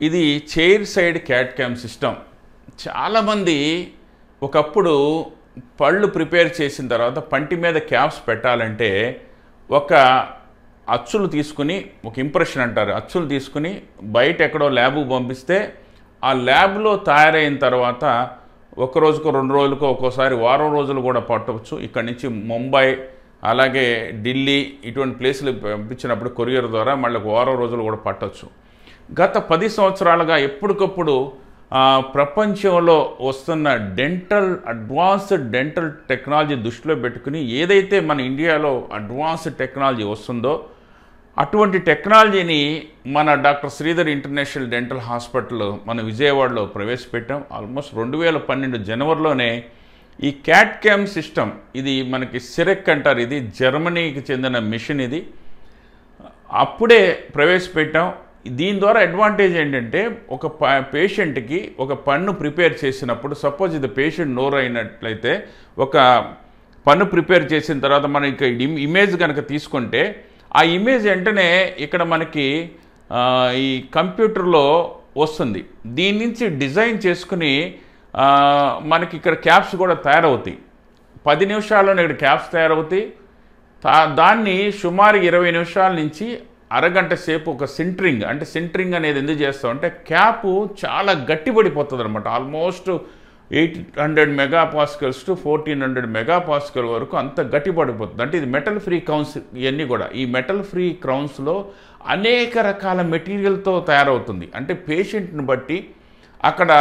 ఇది chair side cat cam system. చాలామంది ఒకప్పుడు పళ్ళు ప్రిపేర్ చేసిన తర్వాత పంటి మీద క్యాప్స్ పెట్టాలంటే ఒక అచ్చులు తీసుకుని, ఒక ఇంప్రెషన్ అంటారు, అచ్చులు తీసుకుని బయట ఎక్కడో ల్యాబ్కు పంపిస్తే ఆ ల్యాబ్లో తయారైన తర్వాత ఒక రోజుకో 2 రోజులకో ఒక్కోసారి వారం రోజులు కూడా పట్టవచ్చు. ఇక్కడి నుంచి ముంబై అలాగే ఢిల్లీ ఇటువంటి ప్లేసులు పంపించినప్పుడు కొరియర్ ద్వారా మళ్ళీ వారం రోజులు కూడా పట్టవచ్చు. గత 10 సంవత్సరాలుగా ఎప్పటికప్పుడు ప్రపంచంలో వస్తున్న అడ్వాన్స్డ్ డెంటల్ టెక్నాలజీ దృష్టిలో పెట్టుకుని ఏదైతే మన ఇండియాలో అడ్వాన్స్డ్ టెక్నాలజీ వస్తుందో అటువంటి టెక్నాలజీని మన doctor Sridhar international dental hospital మన విజయవాడలో ప్రవేశపెట్టాం. ఆల్మోస్ట్ 2012 జనవరిలోనే ఈ క్యాట్ క్యామ్ సిస్టమ్, ఇది మనకి సిరెక్ అంటారు, ఇది జర్మనీకి చెందిన మిషన్. ఇది అప్పుడే ప్రవేశపెట్టాం. దీని ద్వారా అడ్వాంటేజ్ ఏంటంటే ఒక పేషెంట్కి ఒక పన్ను ప్రిపేర్ చేసినప్పుడు, సపోజ్ ఇది పేషెంట్ నోరు అయినట్లయితే ఒక పన్ను ప్రిపేర్ చేసిన తర్వాత మనం ఇక ఇమేజ్ కనుక తీసుకుంటే ఆ ఇమేజ్ వెంటనే ఇక్కడ మనకి ఈ కంప్యూటర్లో వస్తుంది. దీని నుంచి డిజైన్ చేసుకుని మనకి ఇక్కడ క్యాప్స్ కూడా తయారవుతాయి. 10 నిమిషాల్లోనే ఇక్కడ క్యాప్స్ తయారవుతాయి. దాన్ని సుమారు 20 నిమిషాల నుంచి అరగంట సేపు ఒక సింటరింగ్, అంటే సింటరింగ్ అనేది ఎందుకు చేస్తామంటే క్యాప్ చాలా గట్టిపడిపోతుంది అనమాట. ఆల్మోస్ట్ 800 మెగాపాస్కల్స్ టు 1400 మెగాపాస్కల్ వరకు అంత గట్టిపడిపోతుంది. అంటే ఇది మెటల్ ఫ్రీ క్రౌన్స్. ఇవన్నీ కూడా ఈ మెటల్ ఫ్రీ క్రౌన్స్లో అనేక రకాల మెటీరియల్తో తయారవుతుంది. అంటే పేషెంట్ని బట్టి అక్కడ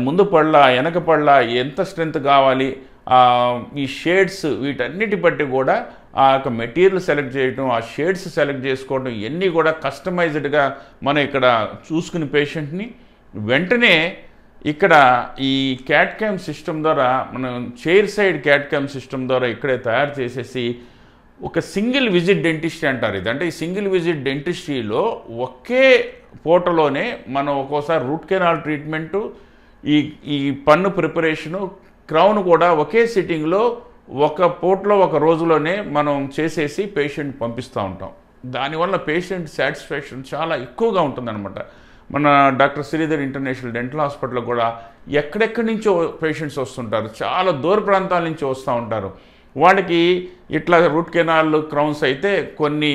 ముందు పళ్ళ వెనక పళ్ళ ఎంత స్ట్రెంత్ కావాలి, ఈ షేడ్స్ వీటన్నిటి బట్టి కూడా ఆ యొక్క మెటీరియల్ సెలెక్ట్ చేయటం, ఆ షేడ్స్ సెలెక్ట్ చేసుకోవడం, ఇవన్నీ కూడా కస్టమైజ్డ్గా మనం ఇక్కడ చూసుకుని పేషెంట్ని వెంటనే ఇక్కడ ఈ క్యాట్ క్యామ్ సిస్టమ్ ద్వారా మనం chair side cat cam system ద్వారా ఇక్కడే తయారు చేసేసి ఒక సింగిల్ విజిట్ డెంటిస్ట్రీ అంటారు ఇది. అంటే ఈ సింగిల్ విజిట్ డెంటిస్ట్రీలో ఒకే పూటలోనే మనం ఒక్కోసారి రూట్ కెనాల్ ట్రీట్మెంటు, ఈ పన్ను ప్రిపరేషను, క్రౌన్ కూడా ఒకే సిట్టింగ్లో ఒక పూటలో ఒక రోజులోనే మనం చేసేసి పేషెంట్ పంపిస్తూ ఉంటాం. దానివల్ల పేషెంట్ సాటిస్ఫాక్షన్ చాలా ఎక్కువగా ఉంటుందన్నమాట. మన డాక్టర్ శ్రీధర్ ఇంటర్నేషనల్ డెంటల్ హాస్పిటల్లో కూడా ఎక్కడెక్కడి నుంచో పేషెంట్స్ వస్తుంటారు, చాలా దూర ప్రాంతాల నుంచి వస్తూ ఉంటారు. వాళ్ళకి ఇట్లా రూట్ కెనాల్ క్రౌన్స్ అయితే కొన్ని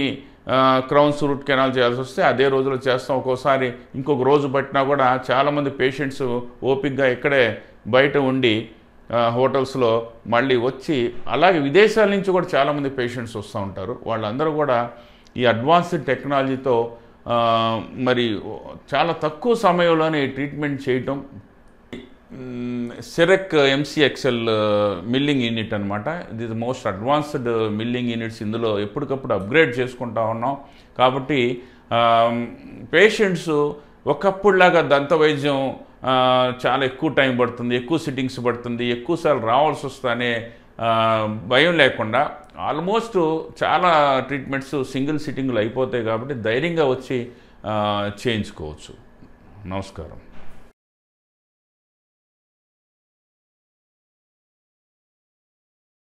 క్రౌన్స్ రూట్ కెనాల్ చేయాల్సి వస్తే అదే రోజులో చేస్తాం. ఒక్కోసారి ఇంకొక రోజు పట్టినా కూడా చాలామంది పేషెంట్స్ ఓపిక్గా ఇక్కడే బయట ఉండి హోటల్స్లో మళ్ళీ వచ్చి, అలాగే విదేశాల నుంచి కూడా చాలామంది పేషెంట్స్ వస్తూ ఉంటారు. వాళ్ళందరూ కూడా ఈ అడ్వాన్స్డ్ టెక్నాలజీతో మరి చాలా తక్కువ సమయంలోనే ట్రీట్మెంట్ చేయటం. CEREC MCXL మిల్లింగ్ యూనిట్ అనమాట. ఇది మోస్ట్ అడ్వాన్స్డ్ మిల్లింగ్ యూనిట్స్. ఇందులో ఎప్పటికప్పుడు అప్గ్రేడ్ చేసుకుంటా ఉన్నాం. కాబట్టి పేషెంట్స్ ఒకప్పుడులాగా దంత వైద్యం చాలా ఎక్కువ టైం పడుతుంది, ఎక్కువ సిట్టింగ్స్ పడుతుంది, ఎక్కువసార్లు రావాల్సి వస్తానే భయం లేకుండా ఆల్మోస్ట్ చాలా ట్రీట్మెంట్స్ సింగిల్ సిట్టింగ్లు అయిపోతాయి. కాబట్టి ధైర్యంగా వచ్చి చేయించుకోవచ్చు. నమస్కారం.